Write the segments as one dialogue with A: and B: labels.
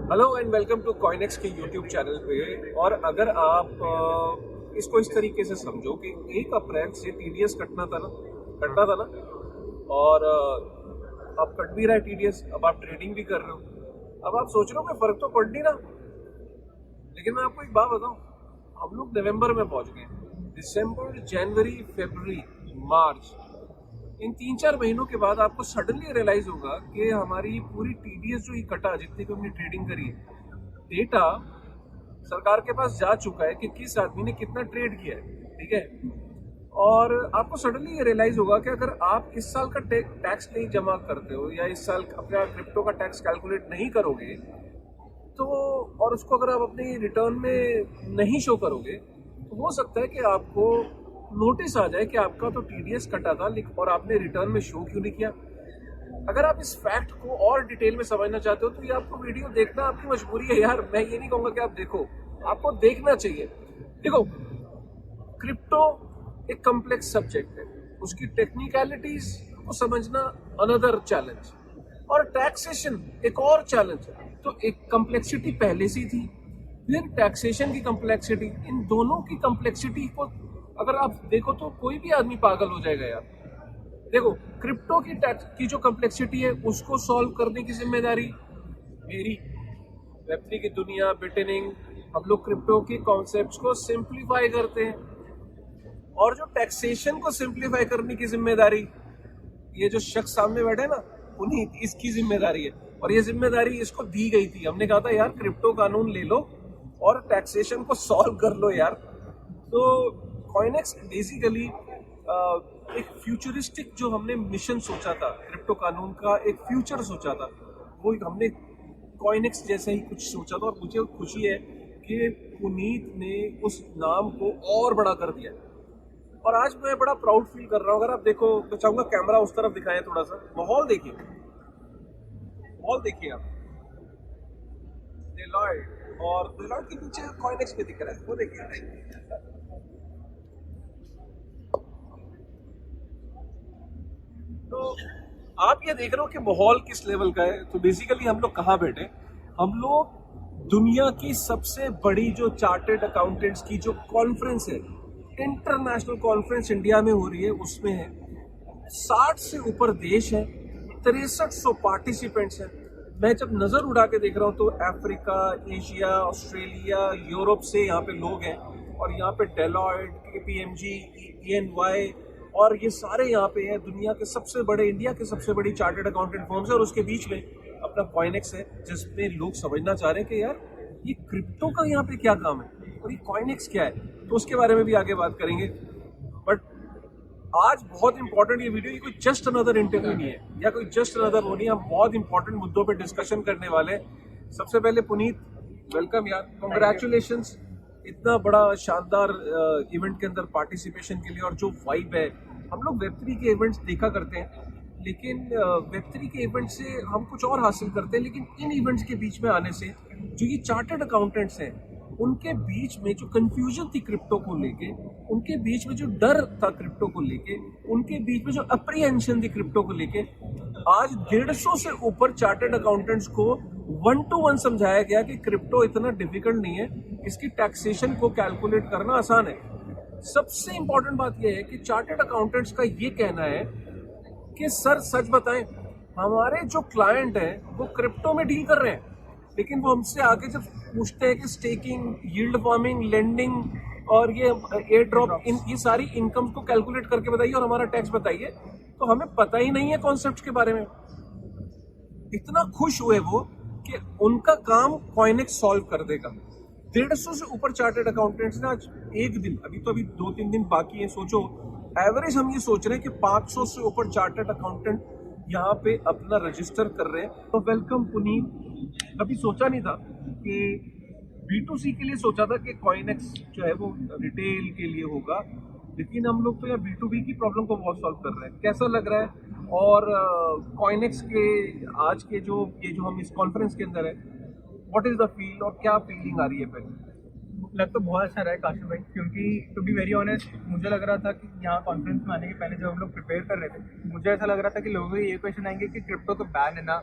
A: Hello and welcome to Koinex के YouTube channel पे। और अगर आप इसको इस तरीके से समझो कि 1 अप्रैल से टीडीएस कटना था ना। और अब कट भी रहा है टीडीएस। अब आप ट्रेडिंग भी कर रहे हो। अब आप सोच रहे हो कि फर्क तो पड़ नहीं रहा, लेकिन मैं आपको एक बात बताऊं, हम लोग नवंबर में पहुंच गए। दिसंबर, जनवरी, फरवरी, मार्च, इन 3-4 महीनों के बाद आपको सडनली रियलाइज होगा कि हमारी पूरी टीडीएस जो ही कटा, जितनी भी हमने ट्रेडिंग करी है, डेटा सरकार के पास जा चुका है कि किस आदमी ने कितना ट्रेड किया है। ठीक है। और आपको सडनली ये रियलाइज होगा कि अगर आप इस साल का टैक्स नहीं जमा करते हो या इस साल अपना क्रिप्टो का टैक्स कैलकुलेट नहीं करोगे तो, और उसको अगर आप अपनी रिटर्न में नहीं शो करोगे, तो हो सकता है कि आपको नोटिस आ जाए कि आपका तो टीडीएस कटा था और आपने रिटर्न में शो क्यों नहीं किया। अगर आप इस फैक्ट को और डिटेल में समझना चाहते हो तो ये आपको वीडियो देखना आपकी मजबूरी है यार। मैं ये नहीं कहूंगा कि आप देखो, आपको देखना चाहिए। देखो, क्रिप्टो एक कॉम्प्लेक्स सब्जेक्ट है, उसकी टेक्निकलिटीज को समझना अनदर चैलेंज, और टैक्सेशन एक और चैलेंज है। तो एक कॉम्प्लेक्सिटी पहले से थी, फिर टैक्सेशन की कॉम्प्लेक्सिटी, इन दोनों की कॉम्प्लेक्सिटी को अगर आप देखो तो कोई भी आदमी पागल हो जाएगा यार। देखो, क्रिप्टो की टैक्स की जो कॉम्प्लेक्सिटी है उसको सॉल्व करने की जिम्मेदारी मेरी। वेब3 की दुनिया, बिटनिंग, हम लोग क्रिप्टो के कॉन्सेप्ट्स को सिंप्लीफाई करते हैं, और जो टैक्सेशन को सिंप्लीफाई करने की जिम्मेदारी ये जो शख्स सामने बैठे है ना, पुनीत, इसकी जिम्मेदारी है। और ये जिम्मेदारी इसको दी गई थी। हमने कहा था यार क्रिप्टो कानून ले लो और टैक्सेशन को सॉल्व कर लो यार। तो कॉइनेक्स बेसिकली एक फ्यूचरिस्टिक जो हमने मिशन सोचा था, क्रिप्टो कानून का एक फ्यूचर सोचा था, वो हमने कॉइनेक्स जैसे ही कुछ सोचा था। और मुझे खुशी है कि पुनीत ने उस नाम को और बड़ा कर दिया, और आज मैं बड़ा प्राउड फील कर रहा हूँ। अगर आप देखो तो चाहूंगा कैमरा उस तरफ दिखाएं, थोड़ा सा माहौल देखिए, माहौल देखिए आप। डेलॉयट, और डेलॉयट के पीछे कॉइनेक्स पे दिख रहा है, वो देखिए। तो आप ये देख रहे हो कि माहौल किस लेवल का है। तो बेसिकली हम लोग कहाँ बैठे, हम लोग दुनिया की सबसे बड़ी जो चार्टेड अकाउंटेंट्स की जो कॉन्फ्रेंस है, इंटरनेशनल कॉन्फ्रेंस इंडिया में हो रही है, उसमें है 60 से ऊपर देश है, 6300 पार्टिसिपेंट्स हैं। मैं जब नजर उड़ा के देख रहा हूँ तो अफ्रीका, एशिया, ऑस्ट्रेलिया, यूरोप से यहाँ पे लोग हैं, और यहाँ पे डेलॉयट, केपीएमजी, EY, और ये सारे यहाँ पे हैं। दुनिया के सबसे बड़े, इंडिया के सबसे बड़ी चार्टर्ड अकाउंटेंट फर्म्स है, और उसके बीच में अपना कॉइनेक्स है, जिसमें लोग समझना चाह रहे हैं कि यार ये क्रिप्टो का यहाँ पे क्या काम है और ये कॉइनेक्स क्या है। तो उसके बारे में भी आगे बात करेंगे। बट आज बहुत इंपॉर्टेंट ये वीडियो, ये कोई जस्ट अनदर इंटरव्यू नहीं है या कोई जस्ट अनदर वो नहीं है। हम बहुत इंपॉर्टेंट मुद्दों पे डिस्कशन करने वाले हैं। सबसे पहले पुनीत, वेलकम यार, कांग्रेचुलेशंस इतना बड़ा शानदार इवेंट के अंदर पार्टिसिपेशन के लिए। और जो वाइब है, हम लोग वेब3 के इवेंट्स देखा करते हैं, लेकिन वेब3 के इवेंट से हम कुछ और हासिल करते हैं। लेकिन इन इवेंट्स के बीच में आने से जो ये चार्टर्ड अकाउंटेंट्स हैं, उनके बीच में जो कंफ्यूजन थी क्रिप्टो को लेके, उनके बीच में जो डर था क्रिप्टो को लेके, उनके बीच में जो अप्रीहेंशन थी क्रिप्टो को लेके, आज 150 से ऊपर चार्टर्ड अकाउंटेंट्स को 1 to 1 समझाया गया कि क्रिप्टो इतना डिफिकल्ट नहीं है, इसकी टैक्सेशन को कैलकुलेट करना आसान है। सबसे इंपॉर्टेंट बात यह है कि चार्टर्ड अकाउंटेंट्स का ये कहना है कि सर सच बताएं, हमारे जो क्लाइंट हैं वो क्रिप्टो में डील कर रहे हैं, लेकिन वो हमसे आगे जब पूछते हैं कि स्टेकिंग, यील्ड फार्मिंग, लेंडिंग और ये एयर ड्रॉप, ये सारी इनकम को कैलकुलेट करके बताइए और हमारा टैक्स बताइए, तो हमें पता ही नहीं है कॉन्सेप्ट के बारे में। इतना खुश हुए वो कि उनका काम कॉइनेक्स सॉल्व कर देगा। 150 से ऊपर चार्टर्ड अकाउंटेंट्स ने आज एक दिन, अभी 2-3 दिन बाकी है, सोचो एवरेज हम ये सोच रहे हैं कि 500 से ऊपर चार्टर्ड अकाउंटेंट यहाँ पे अपना रजिस्टर कर रहे हैं। तो वेलकम पुनीत। कभी सोचा नहीं था कि B2C के लिए सोचा था कि कॉइनेक्स जो है वो रिटेल के लिए होगा, लेकिन हम लोग तो यहाँ B2B की प्रॉब्लम को बहुत सॉल्व कर रहे हैं। कैसा लग रहा है? और कॉइनेक्स के आज के जो ये जो हम इस कॉन्फ्रेंस के अंदर है, व्हाट इज द फील और क्या फीलिंग आ रही है पहले?
B: लग तो बहुत अच्छा रहा है काशिफ भाई, क्योंकि टू बी वेरी ऑनेस्ट मुझे लग रहा था कि यहाँ कॉन्फ्रेंस में आने के पहले जब हम लोग प्रिपेयर कर रहे थे, मुझे ऐसा लग रहा था कि लोगों के ये क्वेश्चन आएंगे कि क्रिप्टो तो बैन है ना,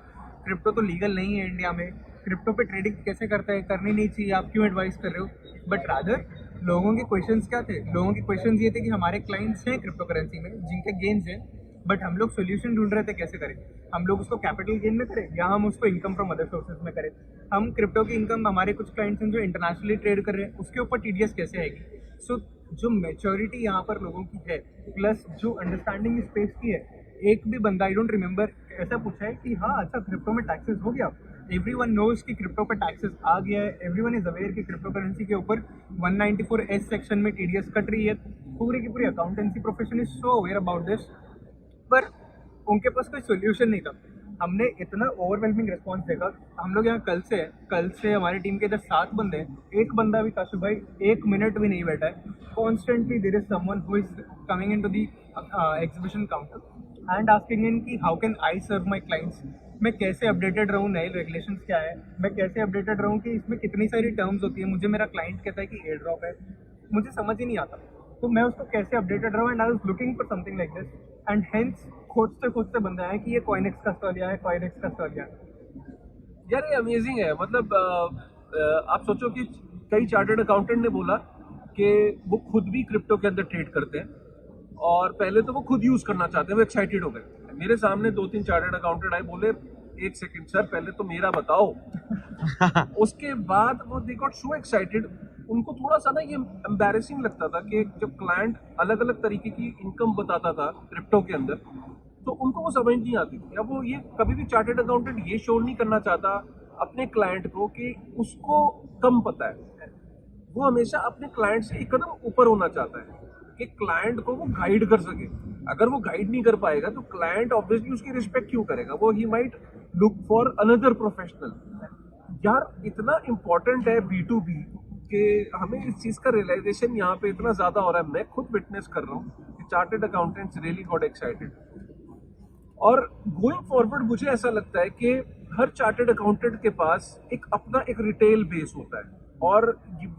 B: क्रिप्टो तो लीगल नहीं है इंडिया में, क्रिप्टो पे ट्रेडिंग कैसे करता है, करनी नहीं चाहिए, आप क्यों एडवाइस कर रहे हो, बट रादर लोगों के क्वेश्चंस क्या थे, लोगों के क्वेश्चंस ये थे कि हमारे क्लाइंट्स हैं क्रिप्टो करेंसी में जिनके गेन्स हैं, बट हम लोग सोल्यूशन ढूंढ रहे थे कैसे करें, हम लोग उसको कैपिटल गेन में करें या हम उसको इनकम फ्रॉम अदर सोर्सेज में करें। हम क्रिप्टो की इनकम, हमारे कुछ क्लाइंट्स हैं जो इंटरनेशनली ट्रेड कर रहे हैं, उसके ऊपर टीडीएस कैसे आएगी। सो जो मैच्योरिटी यहाँ पर लोगों की है, प्लस जो अंडरस्टैंडिंग स्पेस की है, एक भी बंदा आई डोंट रिमेंबर ऐसा पूछा है कि हाँ अच्छा क्रिप्टो में टैक्सेस हो गया। एवरीवन नोज कि क्रिप्टो पे टैक्सेस आ गया है, एवरीवन इज अवेयर कि क्रिप्टो करेंसी के ऊपर 194S सेक्शन में टीडीएस कट रही है। पूरी की पूरी accountancy profession is so aware about this, पर उनके पास कोई सोल्यूशन नहीं था। हमने इतना ओवरवेलमिंग रिस्पॉन्स देखा। हम लोग यहाँ कल से हमारी टीम के इधर 7 बंदे हैं, एक बंदा भी काशु भाई 1 मिनट भी नहीं बैठा है। Constantly there is someone who is coming into the exhibition counter and asking in कि how can I serve my clients, मैं कैसे अपडेटेड रहूँ, नए रेगुलेशंस क्या है, मैं कैसे अपडेटेड रहूँ कि इसमें कितनी सारी टर्म्स होती है। मुझे मेरा क्लाइंट कहता है कि एयर ड्रॉप है, मुझे समझ ही नहीं आता, तो मैं उसको कैसे अपडेटेड रहूँ। And I was looking for something like this and hence खोजते बंदा है कि ये कॉइनेक्स का स्टॉलिया है, कॉइनेक्स का स्टॉलिया है।
A: यार ये अमेजिंग है। मतलब आप सोचो कि कई चार्टर्ड अकाउंटेंट ने बोला कि वो खुद भी क्रिप्टो के अंदर ट्रेड करते हैं और पहले तो वो खुद यूज करना चाहते हैं, वो एक्साइटेड हो गए। मेरे सामने 2-3 चार्टर्ड अकाउंटेंट आए, बोले 1 सेकंड सर पहले तो मेरा बताओ। उसके बाद वो दे गॉट सो एक्साइटेड। उनको थोड़ा सा ना ये एम्बैरेसिंग लगता था कि जब क्लाइंट अलग अलग तरीके की इनकम बताता था क्रिप्टो के अंदर, तो उनको वो समझ नहीं आती थी। अब वो ये कभी भी चार्टर्ड अकाउंटेंट ये शो नहीं करना चाहता अपने क्लाइंट को कि उसको कम पता है। वो हमेशा अपने क्लाइंट से एक कदम ऊपर होना चाहता है कि क्लाइंट को वो गाइड कर सके। अगर वो गाइड नहीं कर पाएगा तो क्लाइंट ऑब्वियसली उसकी रिस्पेक्ट क्यों करेगा, वो he might look for another professional. यार इतना इम्पोर्टेंट है B2B कि हमें इस चीज का रियलाइजेशन यहाँ पे इतना ज्यादा हो रहा है। मैं खुद विटनेस कर रहा हूँ कि chartered accountants really got excited. और गोइंग फॉरवर्ड मुझे ऐसा लगता है कि हर चार्टर्ड अकाउंटेंट के पास एक अपना एक रिटेल बेस होता है और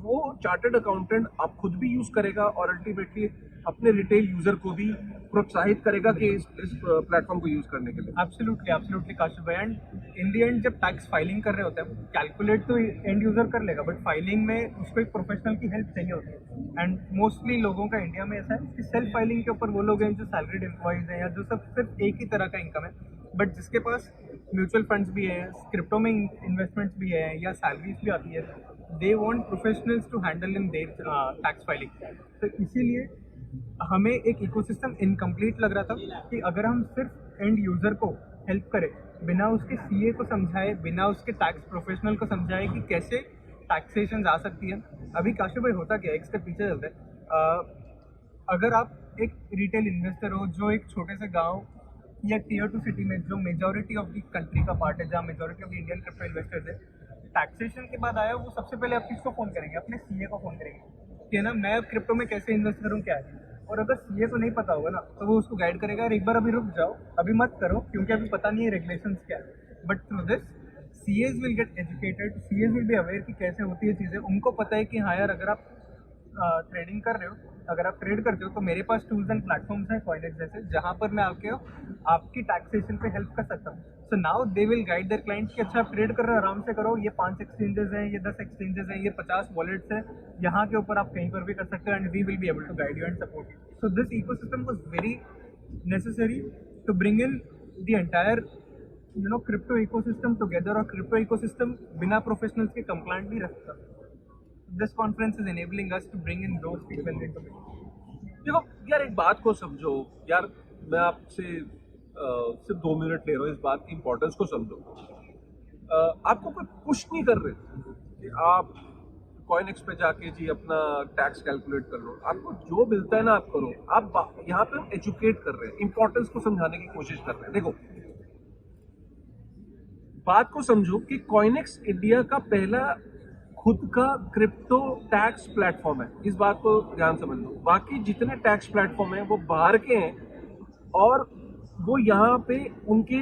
A: वो चार्टर्ड अकाउंटेंट आप खुद भी यूज करेगा और अल्टीमेटली अपने रिटेल यूजर को भी प्रोत्साहित करेगा कि इस प्लेटफॉर्म को यूज करने के लिए।
B: एब्सोल्युटली काशिफ भाई। एंड इन द एंड जब टैक्स फाइलिंग कर रहे होते हैं, कैलकुलेट तो एंड यूजर कर लेगा, बट फाइलिंग में उसको एक प्रोफेशनल की हेल्प चाहिए होती है। एंड मोस्टली लोगों का इंडिया में ऐसा है कि सेल्फ फाइलिंग के ऊपर वो लोग हैं जो सैलरीड एम्प्लॉइज हैं या जो सब सिर्फ एक ही तरह का इनकम है, बट जिसके पास म्यूचुअल फंड्स भी है, क्रिप्टो में इन्वेस्टमेंट्स भी है या सैलरीज भी आती है, they want professionals to handle in their tax filing. तो इसीलिए हमें एक इकोसिस्टम इनकम्प्लीट लग रहा था कि अगर हम सिर्फ एंड यूजर को हेल्प करें बिना उसके सीए को समझाए, बिना उसके टैक्स प्रोफेशनल को समझाए कि कैसे टैक्सेशन आ सकती है। अभी काशिफ भाई होता क्या है, एक स्टेप पीछे चलते हैं। अगर आप एक रिटेल इन्वेस्टर हो जो एक छोटे से गांव या टियर 2 सिटी में, जो मेजॉरिटी ऑफ द कंट्री का पार्ट है, जहाँ majority of the Indian crypto investors है, टैक्सेशन के बाद आया वो सबसे पहले आप किसको फोन करेंगे? अपने सीए को फोन करेंगे कि ना मैं क्रिप्टो में कैसे इन्वेस्ट करूँ, क्या है। और अगर सीए को नहीं पता होगा ना तो वो उसको गाइड करेगा, एक बार अभी रुक जाओ, अभी मत करो क्योंकि अभी पता नहीं है रेगुलेशंस क्या है। But through this CEOs will get educated, CEOs will be aware कि कैसे होती है चीज़ें। उनको पता है कि हाँ यार अगर आप ट्रेडिंग कर रहे हो, अगर आप ट्रेड करते हो तो मेरे पास टूल्स एंड प्लेटफॉर्म्स हैं कॉइनेक्स जैसे, जहाँ पर मैं आपकी टैक्सेशन पे हेल्प कर सकता हूँ। So now they will guide their clients कि अच्छा आप ट्रेड कर रहे हो, आराम से करो, ये 5 एक्सचेंजेस हैं, ये 10 एक्सचेंजेस हैं, ये 50 वॉलेट्स हैं, यहाँ के ऊपर आप कहीं पर भी कर सकते हो and we will be able to guide you and support you. So this ecosystem was very necessary to bring in the entire crypto ecosystem together. और क्रिप्टो इकोसिस्टम बिना प्रोफेशनल्स के कंप्लाइंट नहीं रख सकता। This conference is enabling us to bring in those people into it.
A: देखो यार एक बात को समझो यार, मैं आपसे सिर्फ 2 मिनट ले रहा हूँ, इस बात की इंपॉर्टेंस को समझो। आपको कोई पुश नहीं कर रहे कि आप कॉइनेक्स पे जाके जी अपना टैक्स कैलकुलेट कर लो, आपको जो मिलता है ना आप करो। आप यहाँ पे हम एजुकेट कर रहे हैं, इंपॉर्टेंस को समझाने की कोशिश कर रहे हैं। देखो बात को समझो कि कॉइनेक्स इंडिया का पहला खुद का क्रिप्टो टैक्स प्लेटफॉर्म है, इस बात को ध्यान समझ लो। बाकी जितने टैक्स प्लेटफॉर्म हैं वो बाहर के हैं और वो यहाँ पे उनके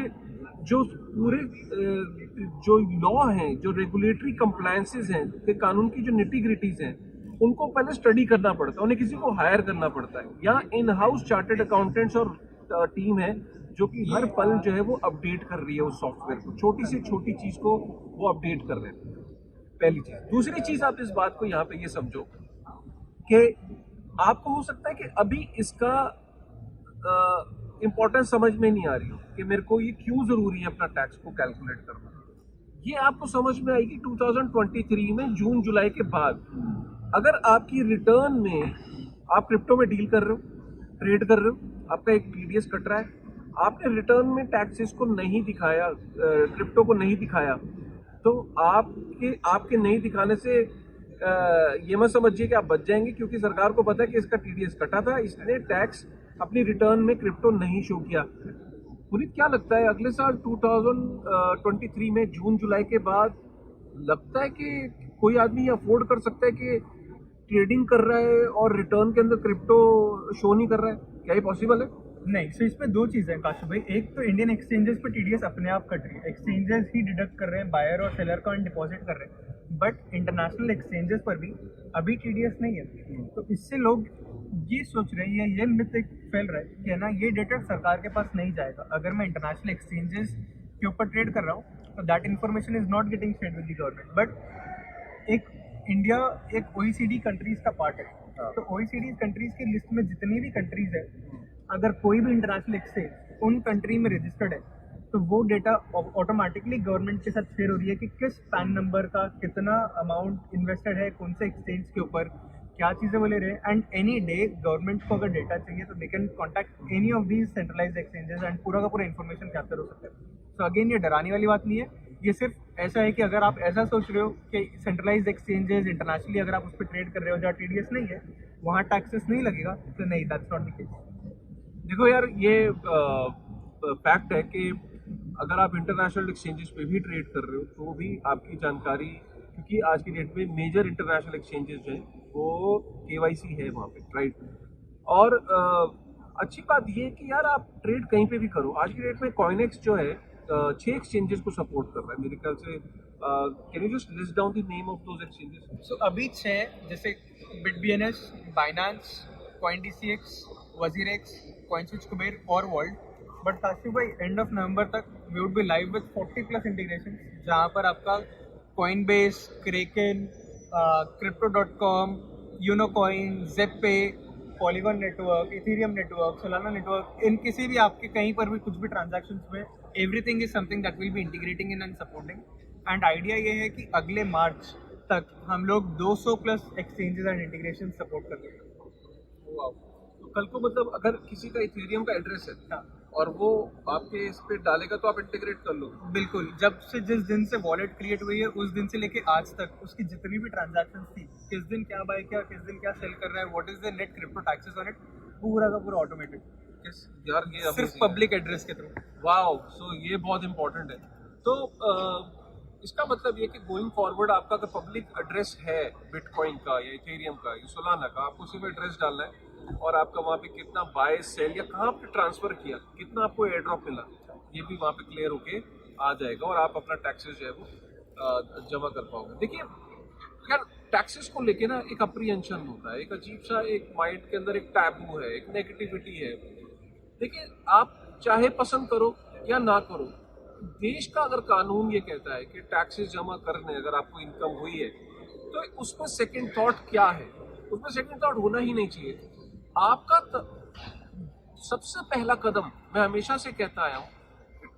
A: जो पूरे जो लॉ हैं, जो रेगुलेटरी कंप्लायंसेस हैं, के कानून की जो निटी-ग्रिटीज हैं, उनको पहले स्टडी करना पड़ता है, उन्हें किसी को हायर करना पड़ता है। यहाँ इन हाउस चार्टर्ड अकाउंटेंट्स और टीम है जो कि हर पल जो है वो अपडेट कर रही है उस सॉफ्टवेयर को, छोटी से छोटी चीज को वो अपडेट कर रहे हैं। पहली चीज। दूसरी चीज, आप इस बात को यहाँ पे ये समझो कि आपको हो सकता है कि अभी इसका इंपॉर्टेंस समझ में नहीं आ रही हो कि मेरे को ये क्यों जरूरी है अपना टैक्स को कैलकुलेट करना। ये आपको समझ में आएगी 2023 में जून जुलाई के बाद। अगर आपकी रिटर्न में आप क्रिप्टो में डील कर रहे हो, ट्रेड कर रहे हो, आपका एक टीडीएस कट रहा है, आपने रिटर्न में टैक्सेस को नहीं दिखाया, क्रिप्टो को नहीं दिखाया, तो आपके नहीं दिखाने से ये मत समझिए कि आप बच जाएंगे, क्योंकि सरकार को पता है कि इसका टीडीएस कटा था, इसने टैक्स अपनी रिटर्न में क्रिप्टो नहीं शो किया। पुनीत, क्या लगता है अगले साल 2023 में जून जुलाई के बाद लगता है कि कोई आदमी अफोर्ड कर सकता है कि ट्रेडिंग कर रहा है और रिटर्न के अंदर क्रिप्टो शो नहीं कर रहा है? क्या ये पॉसिबल है?
B: नहीं, सो इसमें दो चीज़ें हैं काशु भाई। एक तो इंडियन एक्सचेंजेस पे टीडीएस अपने आप कट रही है, एक्सचेंजेस ही डिडक्ट कर रहे हैं, बायर और सेलर का डिपॉजिट कर रहे हैं, बट इंटरनेशनल एक्सचेंजेस पर भी अभी टीडीएस नहीं है। तो इससे लोग ये सोच रहे हैं, ये मिथ एक फैल रहा है कि ना ये डेटा सरकार के पास नहीं जाएगा। अगर मैं इंटरनेशनल एक्सचेंजेस के ऊपर ट्रेड कर रहा हूँ तो that information is not getting shared with the government. But एक इंडिया एक OECD कंट्रीज का पार्ट है, तो OECD कंट्रीज की लिस्ट में जितनी भी कंट्रीज है, अगर कोई भी इंटरनेशनल एक्सचेंज उन कंट्री में रजिस्टर्ड है तो वो डेटा ऑटोमेटिकली गवर्नमेंट के साथ शेयर हो रही है कि किस पैन नंबर का कितना अमाउंट इन्वेस्टेड है, कौन से एक्सचेंज के ऊपर क्या चीज़ें वो ले रहे हैं। एंड एनी डे गवर्नमेंट को अगर डेटा चाहिए तो they can contact any of these centralised exchanges and पूरा का पूरा इन्फॉर्मेशन कैप्चर हो सकता है। सो अगेन, ये डराने वाली बात नहीं है, ये सिर्फ ऐसा है कि अगर आप ऐसा सोच रहे हो कि सेंट्रलाइज्ड एक्सचेंजेस इंटरनेशनली अगर आप उस पर ट्रेड कर रहे हो जहाँ टीडीएस नहीं है, वहाँ टैक्सेस नहीं लगेगा, तो नहीं, दैट्स नॉट द केस।
A: देखो यार, ये फैक्ट है कि अगर आप इंटरनेशनल एक्सचेंजेस पे भी ट्रेड कर रहे हो तो भी आपकी जानकारी, क्योंकि आज की डेट में मेजर इंटरनेशनल एक्सचेंजेस जो हैं वो केवाईसी है वहाँ पे, राइट। और अच्छी बात ये है कि यार आप ट्रेड कहीं पे भी करो। आज की डेट में कॉइनेक्स जो है 6 एक्सचेंजेस को सपोर्ट कर रहा है मेरे ख्याल से। Can you just list down the name of those exchanges?
B: So अभी 6, जैसे Bitbns, Binance, CoinDCX, WazirX, CoinSwitch, Kuber और Vault। बट काशु भाई, एंड ऑफ नवंबर तक we would be live with 40+ integration, जहाँ पर आपका Coinbase, Kraken, Crypto.com, Unocoin, ZepPay, Polygon network, Ethereum network, Solana network, इन किसी भी आपके कहीं पर भी कुछ भी ट्रांजैक्शंस में everything is something that will be integrating in and supporting. And idea ये है कि अगले मार्च तक हम लोग 200+ एक्सचेंजेस एंड इंटीग्रेशन सपोर्ट कर रहे हैं।
A: तो कल को मतलब अगर किसी का इथेरियम का एड्रेस है और वो आपके इस पे डालेगा तो आप इंटीग्रेट कर लो।
B: बिल्कुल, जब से जिस दिन से वॉलेट क्रिएट हुई है उस दिन से लेके आज तक उसकी जितनी भी ट्रांजैक्शंस थी, किस दिन क्या बाय किया, किस दिन क्या सेल कर रहा है, what is the net crypto taxes on it, पूरा का पूरा ऑटोमेटेड।
A: यार ये
B: सिर्फ पब्लिक एड्रेस के थ्रू।
A: वाओ, सो ये बहुत इंपॉर्टेंट है। तो इसका मतलब ये कि गोइंग फॉरवर्ड आपका अगर पब्लिक एड्रेस है बिटकॉइन का या इथेरियम का या सोलाना का, आपको सिर्फ एड्रेस डालना है और आपका वहाँ पे कितना बाय सेल या कहाँ पे ट्रांसफर किया, कितना आपको एयर ड्रॉप मिला, ये भी वहाँ पे क्लियर होके आ जाएगा और आप अपना टैक्सेस जो है वो जमा कर पाओगे। देखिए यार, टैक्सेस को लेके ना एक अप्रीहेंशन होता है, एक अजीब सा एक माइंड के अंदर एक टैबू है, एक नेगेटिविटी है। देखिए, आप चाहे पसंद करो या ना करो, देश का अगर कानून ये कहता है कि टैक्सेस जमा करने अगर आपको इनकम हुई है तो उसमें सेकंड थॉट क्या है? उसमें सेकंड थॉट होना ही नहीं चाहिए। आपका सबसे पहला कदम, मैं हमेशा से कहता आया हूँ,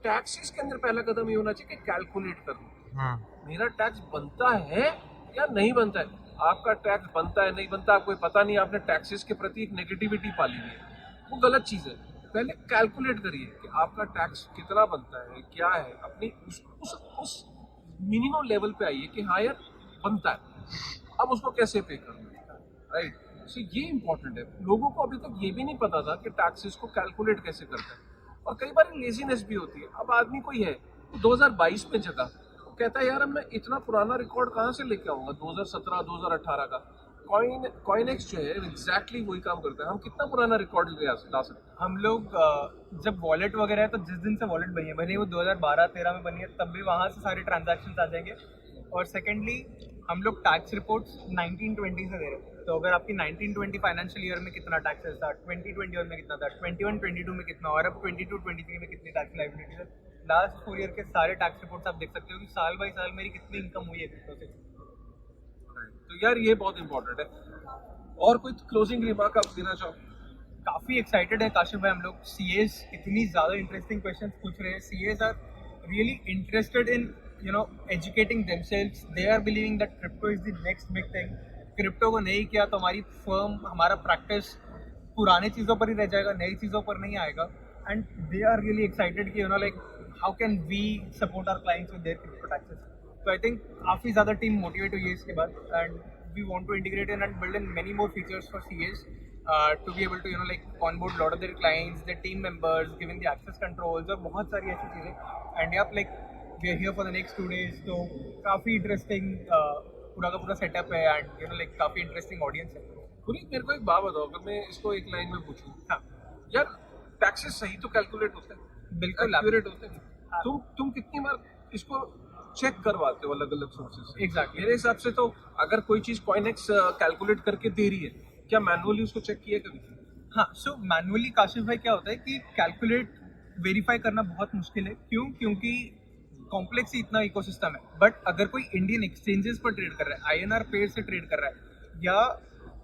A: टैक्सेस के अंदर पहला कदम ये होना चाहिए कि कैलकुलेट करना। मेरा टैक्स बनता है या नहीं बनता है। आपका टैक्स बनता है नहीं बनता आपको पता नहीं, आपने टैक्सेस के प्रति एक नेगेटिविटी पाली है, वो गलत चीज़ है। पहले कैलकुलेट करिए कि आपका टैक्स कितना बनता है, क्या है, अपनी उस मिनिमम लेवल पे आइए कि हाँ यार बनता है, अब उसको कैसे पे करना है, राइट। सो ये इंपॉर्टेंट है। लोगों को अभी तक ये भी नहीं पता था कि टैक्सेस को कैलकुलेट कैसे करते हैं, और कई बार लेजीनेस भी होती है। अब आदमी कोई है 2022 में जगह, वो कहता है यार अब मैं इतना पुराना रिकॉर्ड कहाँ से लेके आऊँगा 2017 2018 का। कॉइनेक्स जो है एग्जैक्टली वही काम करता है। हम कितना पुराना रिकॉर्ड ला सकते हैं?
B: हम लोग जब वॉलेट वगैरह है तो जिस दिन से वॉलेट बनी है, भले वो 2012-13 में बनी है, तब भी वहाँ से सारे ट्रांजैक्शंस आ जाएंगे और सेकेंडली हम लोग टैक्स रिपोर्ट्स 1920 से दे रहे हैं। तो अगर आपकी 1920 फाइनेंशियल ईयर में कितना टैक्सेस था, 2021 में कितना था, 21-22 में कितना, और अब 22-23 में कितनी टैक्स लायबिलिटी है, लास्ट 4 ईयर के सारे टैक्स रिपोर्ट्स आप देख सकते हो कि साल बाई साल मेरी कितनी इनकम हुई है क्रिप्टो से।
A: तो यार ये बहुत इंपॉर्टेंट है। और कोई क्लोजिंग रिमार्क आप देना चाहो?
B: काफ़ी एक्साइटेड है काशिफ भाई हम लोग। सीएस इतनी ज़्यादा इंटरेस्टिंग क्वेश्चन पूछ रहे हैं। CAs are really interested in educating themselves. They are believing that crypto is the next big thing. Crypto को नहीं किया तो हमारी फर्म, हमारा प्रैक्टिस पुरानी चीज़ों पर ही रह जाएगा, नई चीज़ों पर नहीं आएगा। And they are really excited कि like how can we support our clients with their crypto taxes. तो आई थिंक काफ़ी ज़्यादा टीम मोटिवेट हुई है इसके बाद, and we want to integrate in and build in many more features for CAs to be able to like onboard lot of their clients, their team members, giving the access controls और बहुत सारी ऐसी चीज़ें। And यार like we are here for the next 2 days, तो काफ़ी interesting पूरा का पूरा सेटअप है, एंड लाइक काफ़ी इंटरेस्टिंग ऑडियंस है।
A: पुनीत मेरे को एक बात बताओ, अगर मैं इसको एक लाइन में पूछूं,
B: हाँ
A: यार टैक्सेस सही तो कैलकुलेट होते हैं,
B: बिल्कुल
A: एक्यूरेट होते हैं। तुम कितनी बार इसको चेक करवाते हो अलग अलग सोर्सेज से?
B: Exactly.
A: मेरे हिसाब से तो अगर कोई चीज कॉइनेक्स कैलकुलेट करके दे रही है, क्या मैनुअली उसको चेक किया कभी?
B: हाँ, सो मैनुअली काशिफ भाई क्या होता है कि कैलकुलेट वेरीफाई करना बहुत मुश्किल है। क्यों? क्योंकि कॉम्प्लेक्स ही इतना इकोसिस्टम है। बट अगर कोई इंडियन एक्सचेंजेस पर ट्रेड कर रहा है, INR पेयर से ट्रेड कर रहा है, या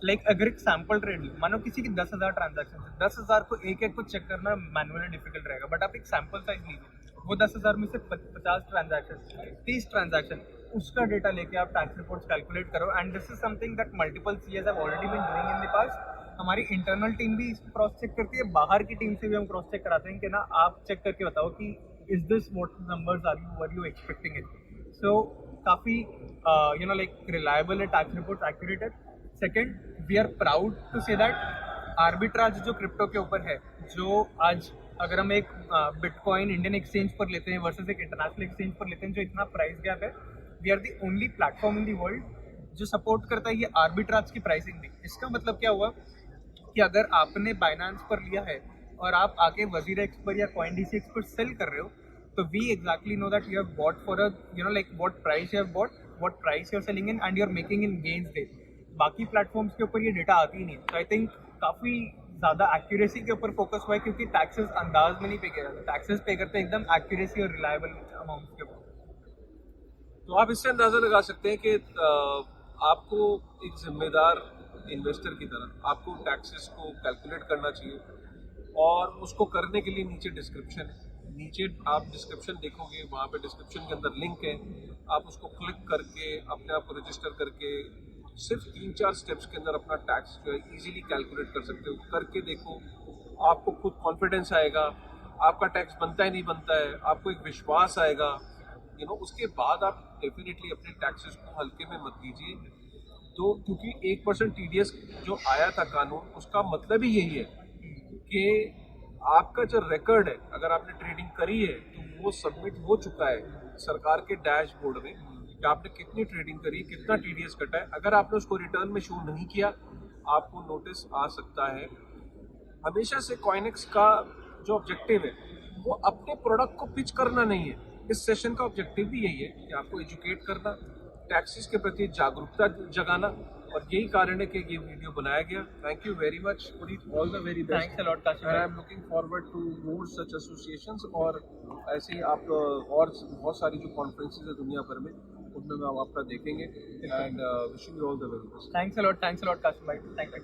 B: लाइक अगर एक सैम्पल ट्रेड ली, मानो किसी की 10,000 ट्रांजेक्शन है, 10,000 को एक एक को चेक करना मैनुअली डिफिकल्ट रहेगा। बट आप एक सैम्पल साइज लीजिए, वो 10,000 में से 50 ट्रांजैक्शन, 30 ट्रांजैक्शन, उसका डेटा लेके आप टैक्स रिपोर्ट्स कैलकुलेट करो। And this is something that multiple CAs have already been doing in the past. हमारी इंटरनल टीम भी इसको क्रॉस चेक करती है, बाहर की टीम से भी हम क्रॉस चेक कराते हैं कि ना आप चेक करके बताओ कि is this what numbers are you expecting it. So काफ़ी लाइक रिलायबल है टैक्स रिपोर्ट्स, एक्यूरेट है। Second, we are proud to say that arbitrage जो क्रिप्टो के ऊपर है, जो आज अगर हम एक बिटकॉइन इंडियन एक्सचेंज पर लेते हैं वर्सेस एक इंटरनेशनल एक्सचेंज पर लेते हैं, जो इतना प्राइस गैप है, we are the only platform in the world जो सपोर्ट करता है ये आर्बिट्राज की प्राइसिंग भी। इसका मतलब क्या हुआ कि अगर आपने बाइनेंस पर लिया है और आप आके वजीरेक्स पर या CoinDCX पर सेल कर रहे हो, तो we exactly know that you have bought for like what price you have bought, what price you are selling in, and you are making in gains there. बाकी प्लेटफॉर्म्स के ऊपर ये डेटा आती ही नहीं। तो आई थिंक काफ़ी ज़्यादा accuracy के ऊपर फोकस हुआ है, क्योंकि टैक्सेस अंदाज में नहीं पे किया जाता, टैक्सेस पे करते हैं एकदम एक्यूरेसी और रिलायबल अमाउंट के ऊपर।
A: तो आप इससे अंदाजा लगा सकते हैं कि आपको एक जिम्मेदार इन्वेस्टर की तरह आपको टैक्सेस को कैलकुलेट करना चाहिए, और उसको करने के लिए नीचे डिस्क्रिप्शन है, नीचे आप डिस्क्रिप्शन देखोगे, वहाँ पे डिस्क्रिप्शन के अंदर लिंक है, आप उसको क्लिक करके अपने आप को रजिस्टर करके सिर्फ 3-4 स्टेप्स के अंदर अपना टैक्स जो है ईजिली कैलकुलेट कर सकते हो। करके देखो, आपको खुद कॉन्फिडेंस आएगा, आपका टैक्स बनता है नहीं बनता है, आपको एक विश्वास आएगा, उसके बाद आप डेफिनेटली अपने टैक्सेस को हल्के में मत लीजिए। तो क्योंकि 1% TDS जो आया था कानून, उसका मतलब ही यही है कि आपका जो रिकॉर्ड है, अगर आपने ट्रेडिंग करी है तो वो सबमिट हो चुका है सरकार के डैशबोर्ड में कि आपने कितनी ट्रेडिंग करी, कितना TDS कटा है। अगर आपने उसको रिटर्न में शो नहीं किया, आपको नोटिस आ सकता है। हमेशा से कॉइनेक्स का जो ऑब्जेक्टिव है वो अपने प्रोडक्ट को पिच करना नहीं है। इस सेशन का ऑब्जेक्टिव भी यही है कि आपको एजुकेट करना, टैक्सेस के प्रति जागरूकता जगाना, और यही कारण है कि ये वीडियो बनाया गया। Thank you very much Puneet, all the very best.
B: Thanks a lot Kashif.
A: I am looking forward to more such associations, और ऐसे ही आप और बहुत सारी जो कॉन्फ्रेंसेज है दुनिया भर में, उनमें हम आपका देखेंगे। And wishing you all the very best.
B: Thanks a lot Kashif भाई, थैंक यू।